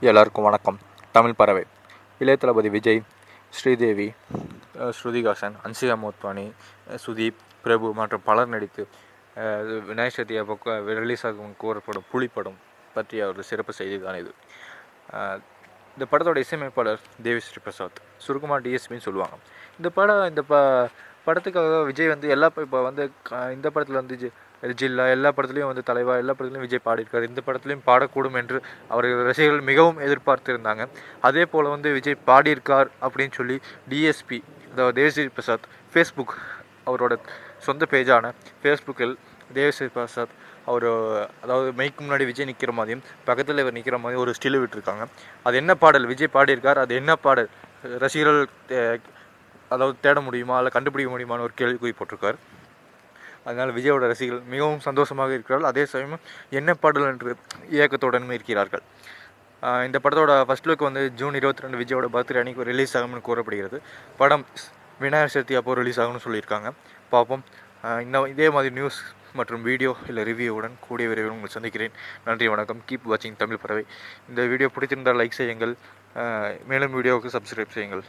எல்லாருக்கும் வணக்கம். தமிழ் பறவை இளைய தளபதி விஜய், ஸ்ரீதேவி, ஸ்ருதிஹாசன், அன்சிகா மோத்வானி, சுதீப், பிரபு மற்றும் பலர் நடித்து விநாயகர் சதுர்த்தி அப்போ ரிலீஸ் ஆகும் கூறப்படும் புலிப்படம் பற்றிய ஒரு சிறப்பு செய்தி தான் இது. இந்த படத்தோட இசையமைப்பாளர் தேவிஸ்ரீ பிரசாத், சுருக்கமாக டிஎஸ்பின்னு சொல்லுவாங்க. இந்த படத்துக்காக விஜய் வந்து இப்போ வந்து இந்த படத்தில் வந்து ஜில்லா எல்லா படத்துலையும் வந்து தலைவா எல்லா படத்துலையும் விஜய் பாடியிருக்காரு. இந்த படத்துலையும் பாடக்கூடும் என்று அவர்கள் ரசிகர்கள் மிகவும் எதிர்பார்த்திருந்தாங்க. அதே போல் வந்து விஜய் பாடியிருக்கார் அப்படின்னு சொல்லி டிஎஸ்பி, அதாவது தேவிஸ்ரீ பிரசாத், ஃபேஸ்புக் அவரோட சொந்த பேஜான ஃபேஸ்புக்கில் தேவிஸ்ரீ பிரசாத் அதாவது மைக்கு முன்னாடி விஜய் நிற்கிற மாதிரியும் பக்கத்தில் இவர் நிற்கிற மாதிரியும் ஒரு ஸ்டில் விட்டுருக்காங்க. அது என்ன பாடல் விஜய் பாடியிருக்கார், அது என்ன பாடல் ரசிகர்கள் அதாவது தேட முடியுமா இல்லை கண்டுபிடிக்க முடியுமான்னு ஒரு கேள்விக்குறி போட்டிருக்கார். அதனால் விஜயோட ரசிகர்கள் மிகவும் சந்தோஷமாக இருக்கிறார்கள். அதே சமயம் என்ன பாடல் என்று இயக்கத்துடனும் இருக்கிறார்கள். இந்த படத்தோட ஃபர்ஸ்ட் லுக் வந்து ஜூன் 22 விஜயோட பர்த்டே அன்றைக்கி ரிலீஸ் ஆகும்னு கூறப்படுகிறது. படம் விநாயகர் சதுர்த்தி அப்போ ரிலீஸ் ஆகும்னு சொல்லியிருக்காங்க. பார்ப்போம். இதே மாதிரி நியூஸ் மற்றும் வீடியோ இல்லை ரிவ்யூவுடன் கூடிய விரைவில் உங்களை சந்திக்கிறேன். நன்றி, வணக்கம். கீப் வாட்சிங் தமிழ் பறவை. இந்த வீடியோ பிடித்திருந்தால் லைக் செய்யுங்கள். மேலும் வீடியோவுக்கு சப்ஸ்கிரைப் செய்யுங்கள்.